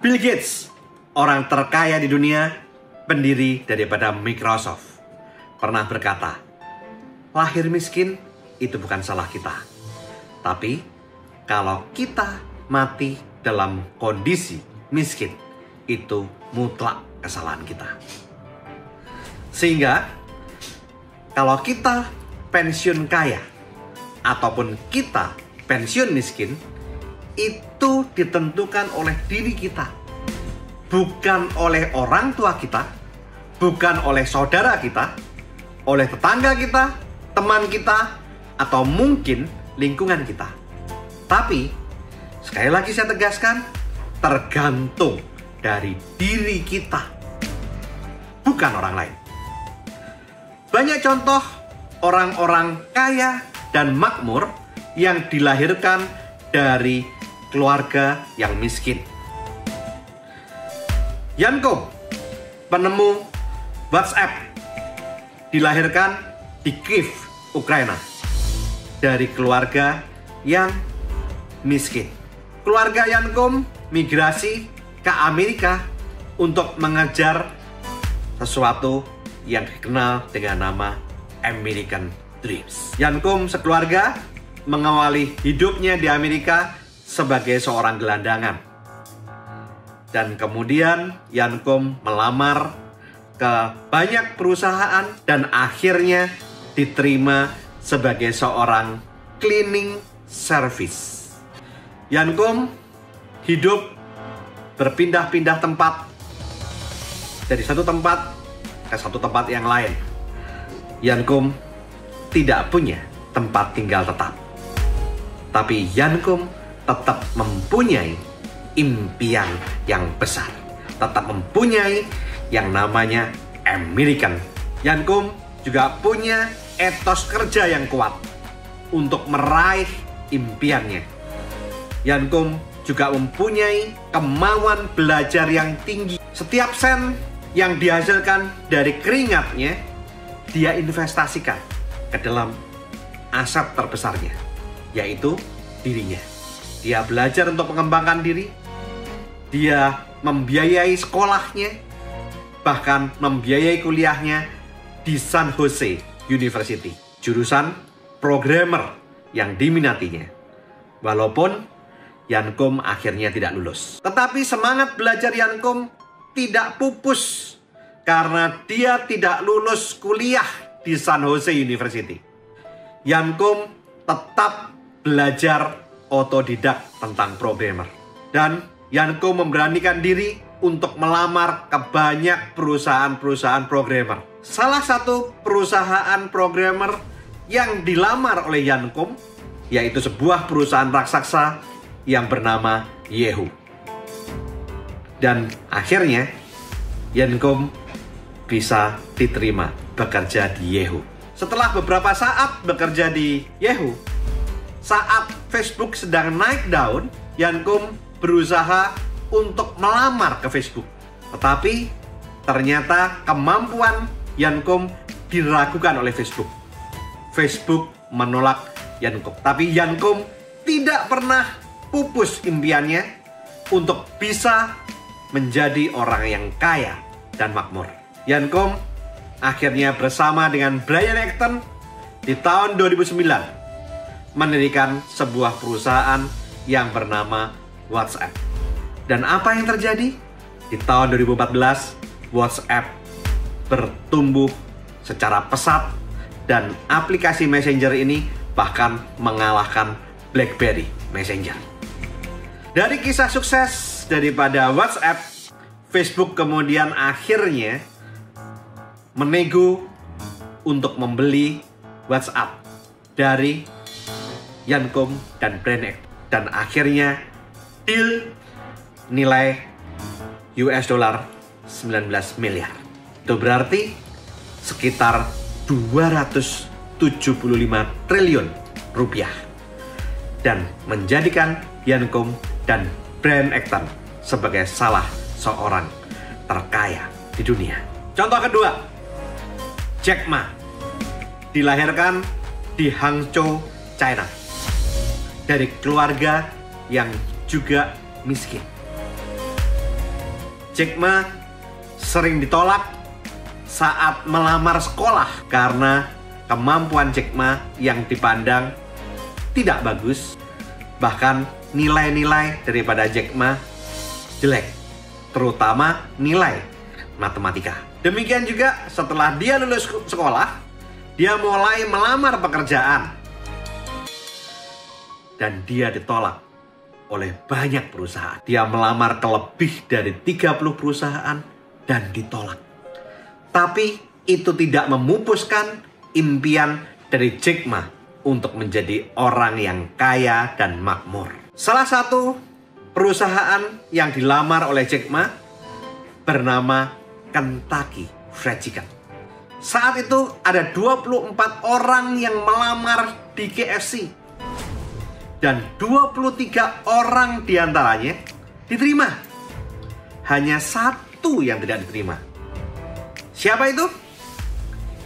Bill Gates, orang terkaya di dunia, pendiri daripada Microsoft, pernah berkata, lahir miskin itu bukan salah kita. Tapi kalau kita mati dalam kondisi miskin, itu mutlak kesalahan kita. Sehingga kalau kita pensiun kaya ataupun kita pensiun miskin, itu ditentukan oleh diri kita, bukan oleh orang tua kita, bukan oleh saudara kita, oleh tetangga kita, teman kita, atau mungkin lingkungan kita. Tapi sekali lagi saya tegaskan, tergantung dari diri kita, bukan orang lain. Banyak contoh orang-orang kaya dan makmur yang dilahirkan dari keluarga yang miskin. Yankom, penemu WhatsApp, dilahirkan di Kiev, Ukraina, dari keluarga yang miskin. Keluarga Yankom migrasi ke Amerika untuk mengejar sesuatu yang dikenal dengan nama American Dreams. Yankom sekeluarga mengawali hidupnya di Amerika sebagai seorang gelandangan. Dan kemudian Yankom melamar ke banyak perusahaan dan akhirnya diterima sebagai seorang cleaning service. Yankom hidup berpindah-pindah tempat dari satu tempat ke satu tempat yang lain. Yankom tidak punya tempat tinggal tetap. Tapi Yankom tetap mempunyai impian yang besar, tetap mempunyai yang namanya American. Yankom juga punya etos kerja yang kuat untuk meraih impiannya. Yankom juga mempunyai kemauan belajar yang tinggi. Setiap sen yang dihasilkan dari keringatnya, dia investasikan ke dalam aset terbesarnya, yaitu dirinya. Dia belajar untuk mengembangkan diri, dia membiayai sekolahnya, bahkan membiayai kuliahnya di San Jose University, jurusan programmer yang diminatinya. Walaupun Yankom akhirnya tidak lulus. Tetapi semangat belajar Yankom tidak pupus karena dia tidak lulus kuliah di San Jose University. Yankom tetap belajar otodidak tentang programmer. Dan Yankom memberanikan diri untuk melamar ke banyak perusahaan-perusahaan programmer. Salah satu perusahaan programmer yang dilamar oleh Yankom yaitu sebuah perusahaan raksasa yang bernama Yahoo. Dan akhirnya Yankom bisa diterima bekerja di Yahoo. Setelah beberapa saat bekerja di Yahoo, saat Facebook sedang naik daun, Yankom berusaha untuk melamar ke Facebook. Tetapi ternyata kemampuan Yankom diragukan oleh Facebook. Facebook menolak Yankom. Tapi Yankom tidak pernah pupus impiannya untuk bisa menjadi orang yang kaya dan makmur. Yankom akhirnya bersama dengan Brian Acton di tahun 2009 mendirikan sebuah perusahaan yang bernama WhatsApp. Dan apa yang terjadi? Di tahun 2014, WhatsApp bertumbuh secara pesat dan aplikasi Messenger ini bahkan mengalahkan BlackBerry Messenger. Dari kisah sukses daripada WhatsApp, Facebook kemudian akhirnya menego untuk membeli WhatsApp dari Yankom dan Brian Acton. Dan akhirnya deal nilai US dollar 19 miliar. Itu berarti sekitar 275 triliun rupiah. Dan menjadikan Yankom dan Brian Acton sebagai salah seorang terkaya di dunia. Contoh kedua, Jack Ma dilahirkan di Hangzhou, China, dari keluarga yang juga miskin. Jack Ma sering ditolak saat melamar sekolah karena kemampuan Jack Ma yang dipandang tidak bagus. Bahkan nilai-nilai daripada Jack Ma jelek, terutama nilai matematika. Demikian juga setelah dia lulus sekolah, dia mulai melamar pekerjaan. Dan dia ditolak oleh banyak perusahaan. Dia melamar ke lebih dari 30 perusahaan dan ditolak. Tapi itu tidak memupuskan impian dari Jack Ma untuk menjadi orang yang kaya dan makmur. Salah satu perusahaan yang dilamar oleh Jack Ma bernama Kentucky Fried Chicken. Saat itu ada 24 orang yang melamar di KFC. Dan 23 orang diantaranya diterima. Hanya satu yang tidak diterima. Siapa itu?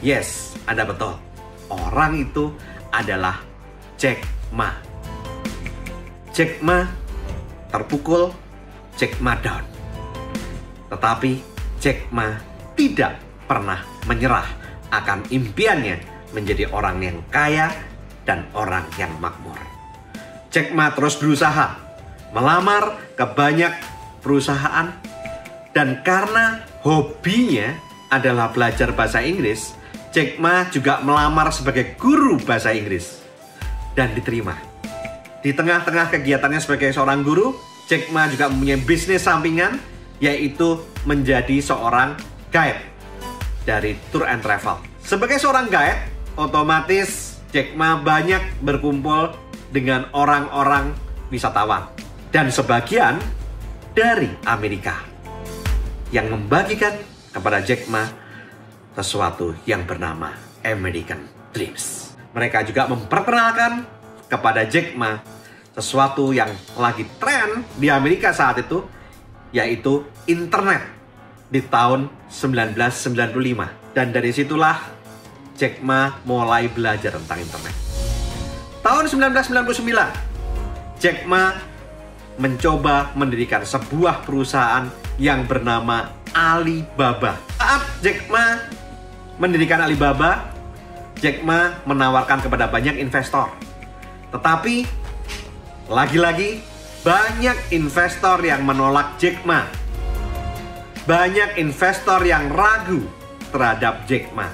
Yes, Anda betul. Orang itu adalah Jack Ma. Jack Ma terpukul, Jack Ma down. Tetapi Jack Ma tidak pernah menyerah akan impiannya menjadi orang yang kaya dan orang yang makmur. Jack Ma terus berusaha melamar ke banyak perusahaan, dan karena hobinya adalah belajar bahasa Inggris, Jack Ma juga melamar sebagai guru bahasa Inggris dan diterima. Di tengah-tengah kegiatannya sebagai seorang guru, Jack Ma juga mempunyai bisnis sampingan, yaitu menjadi seorang guide dari tour and travel. Sebagai seorang guide, otomatis Jack Ma banyak berkumpul dengan orang-orang wisatawan dan sebagian dari Amerika yang membagikan kepada Jack Ma sesuatu yang bernama American Dreams. Mereka juga memperkenalkan kepada Jack Ma sesuatu yang lagi tren di Amerika saat itu, yaitu internet di tahun 1995. Dan dari situlah Jack Ma mulai belajar tentang internet. Tahun 1999, Jack Ma mencoba mendirikan sebuah perusahaan yang bernama Alibaba. Saat Jack Ma mendirikan Alibaba, Jack Ma menawarkan kepada banyak investor. Tetapi, lagi-lagi banyak investor yang menolak Jack Ma. Banyak investor yang ragu terhadap Jack Ma.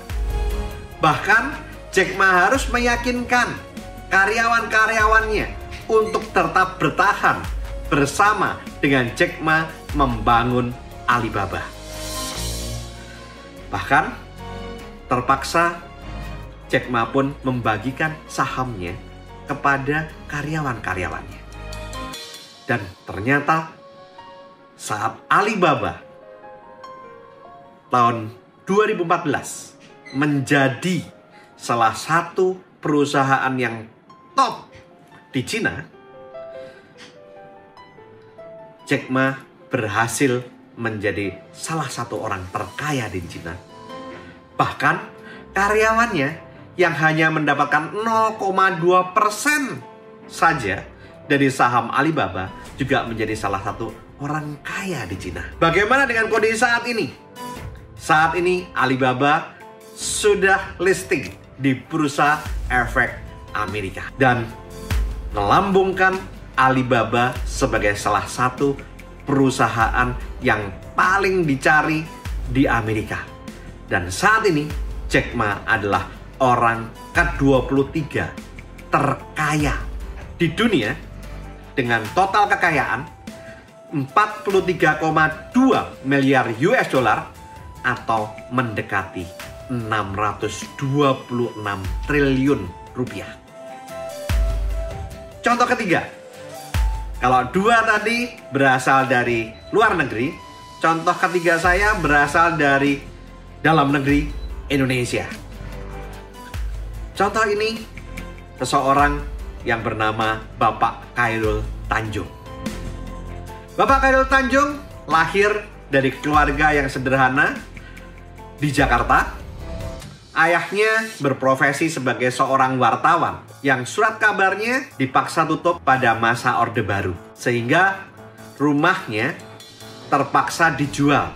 Bahkan, Jack Ma harus meyakinkan karyawan-karyawannya untuk tetap bertahan bersama dengan Jack Ma membangun Alibaba. Bahkan terpaksa Jack Ma pun membagikan sahamnya kepada karyawan-karyawannya. Dan ternyata saat Alibaba tahun 2014 menjadi salah satu perusahaan yang top di Cina, Jack Ma berhasil menjadi salah satu orang terkaya di Cina. Bahkan karyawannya yang hanya mendapatkan 0,2% saja dari saham Alibaba juga menjadi salah satu orang kaya di Cina. Bagaimana dengan kondisi saat ini? Saat ini Alibaba sudah listing di Bursa Efek Amerika dan melambungkan Alibaba sebagai salah satu perusahaan yang paling dicari di Amerika. Dan saat ini Jack Ma adalah orang ke-23 terkaya di dunia dengan total kekayaan 43,2 miliar US dollar atau mendekati 626 triliun rupiah. Contoh ketiga, kalau dua tadi berasal dari luar negeri, contoh ketiga saya berasal dari dalam negeri Indonesia. Contoh ini seseorang yang bernama Bapak Khairul Tanjung. Bapak Khairul Tanjung lahir dari keluarga yang sederhana di Jakarta. Ayahnya berprofesi sebagai seorang wartawan yang surat kabarnya dipaksa tutup pada masa Orde Baru. Sehingga rumahnya terpaksa dijual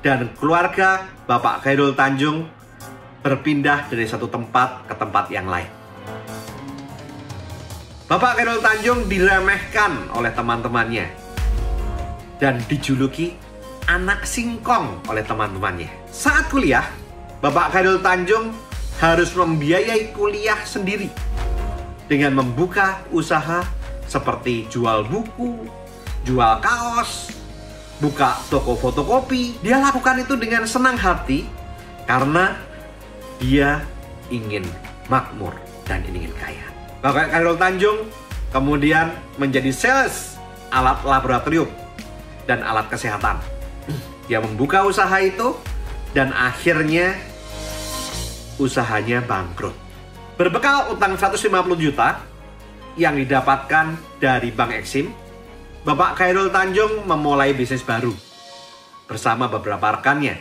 dan keluarga Bapak Khairul Tanjung berpindah dari satu tempat ke tempat yang lain. Bapak Khairul Tanjung diremehkan oleh teman-temannya dan dijuluki anak singkong oleh teman-temannya. Saat kuliah, Bapak Khairul Tanjung harus membiayai kuliah sendiri dengan membuka usaha seperti jual buku, jual kaos, buka toko fotokopi. Dia lakukan itu dengan senang hati karena dia ingin makmur dan ingin kaya. Bapak Khairul Tanjung kemudian menjadi sales alat laboratorium dan alat kesehatan. Dia membuka usaha itu dan akhirnya usahanya bangkrut. Berbekal utang 150 juta yang didapatkan dari Bank Exim, Bapak Khairul Tanjung memulai bisnis baru bersama beberapa rekannya,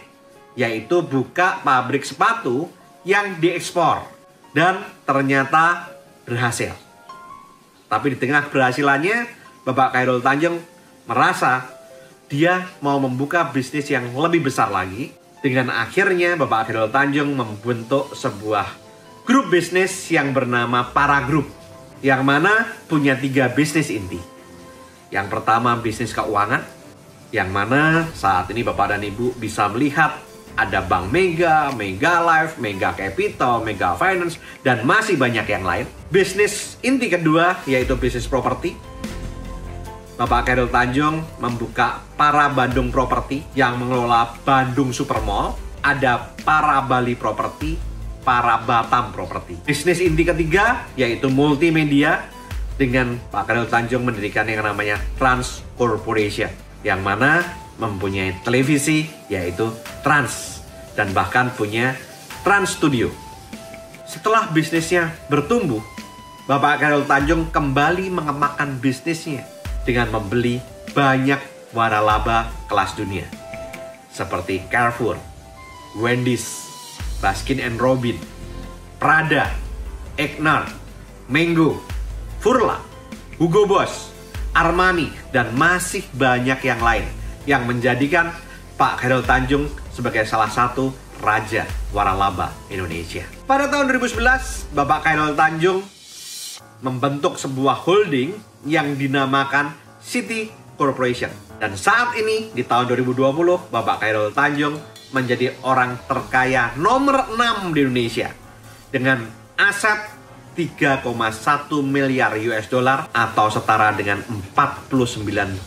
yaitu buka pabrik sepatu yang diekspor dan ternyata berhasil. Tapi di tengah keberhasilannya, Bapak Khairul Tanjung merasa dia mau membuka bisnis yang lebih besar lagi. Dengan akhirnya Bapak Khairul Tanjung membentuk sebuah grup bisnis yang bernama Para Group, yang mana punya 3 bisnis inti. Yang pertama bisnis keuangan, yang mana saat ini Bapak dan Ibu bisa melihat ada Bank Mega, Mega Life, Mega Capital, Mega Finance, dan masih banyak yang lain. Bisnis inti kedua yaitu bisnis properti. Bapak Khairul Tanjung membuka Para Bandung Property yang mengelola Bandung Supermall, ada Para Bali Property, Para Batam Property. Bisnis inti ketiga yaitu multimedia dengan Pak Khairul Tanjung mendirikan yang namanya Trans Corporation, yang mana mempunyai televisi yaitu Trans dan bahkan punya Trans Studio. Setelah bisnisnya bertumbuh, Bapak Khairul Tanjung kembali mengembangkan bisnisnya dengan membeli banyak waralaba kelas dunia seperti Carrefour, Wendy's, Baskin & Robin, Prada, Egnar, Mango, Furla, Hugo Boss, Armani, dan masih banyak yang lain yang menjadikan Pak Khairul Tanjung sebagai salah satu raja waralaba Indonesia. Pada tahun 2011, Bapak Khairul Tanjung membentuk sebuah holding yang dinamakan City Corporation. Dan saat ini di tahun 2020, Bapak Khairul Tanjung menjadi orang terkaya nomor 6 di Indonesia dengan aset 3,1 miliar US dollar atau setara dengan 49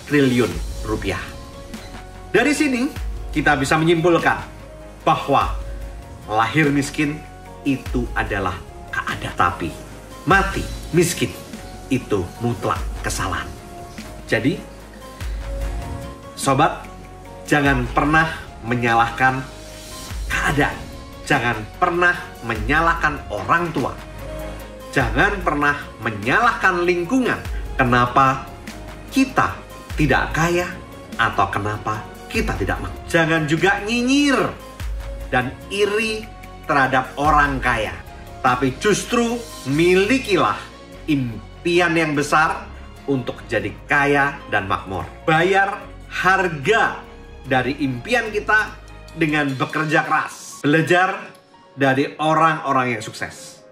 triliun rupiah. Dari sini kita bisa menyimpulkan bahwa lahir miskin itu adalah keadaan, tapi mati miskin itu mutlak kesalahan. Jadi, sobat, jangan pernah menyalahkan keadaan. Jangan pernah menyalahkan orang tua. Jangan pernah menyalahkan lingkungan. Kenapa kita tidak kaya atau kenapa kita tidak mampu. Jangan juga nyinyir dan iri terhadap orang kaya. Tapi justru milikilah impian yang besar untuk jadi kaya dan makmur. Bayar harga dari impian kita dengan bekerja keras. Belajar dari orang-orang yang sukses.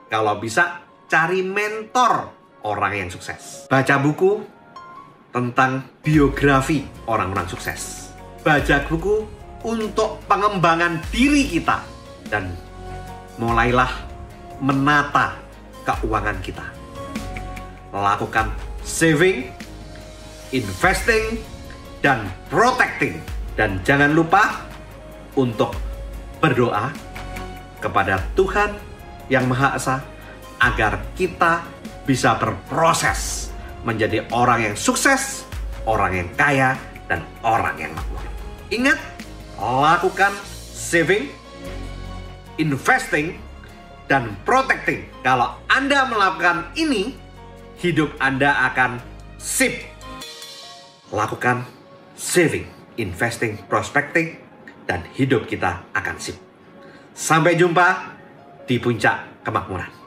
Kalau bisa, cari mentor orang yang sukses. Baca buku tentang biografi orang-orang sukses. Baca buku untuk pengembangan diri kita. Dan mulailah menata keuangan kita. Lakukan saving, investing, dan protecting. Dan jangan lupa untuk berdoa kepada Tuhan Yang Maha Esa agar kita bisa berproses menjadi orang yang sukses, orang yang kaya, dan orang yang makmur. Ingat, lakukan saving, investing, dan protecting. Kalau Anda melakukan ini, hidup Anda akan sip. Lakukan saving, investing, prospecting, dan hidup kita akan sip. Sampai jumpa di puncak kemakmuran.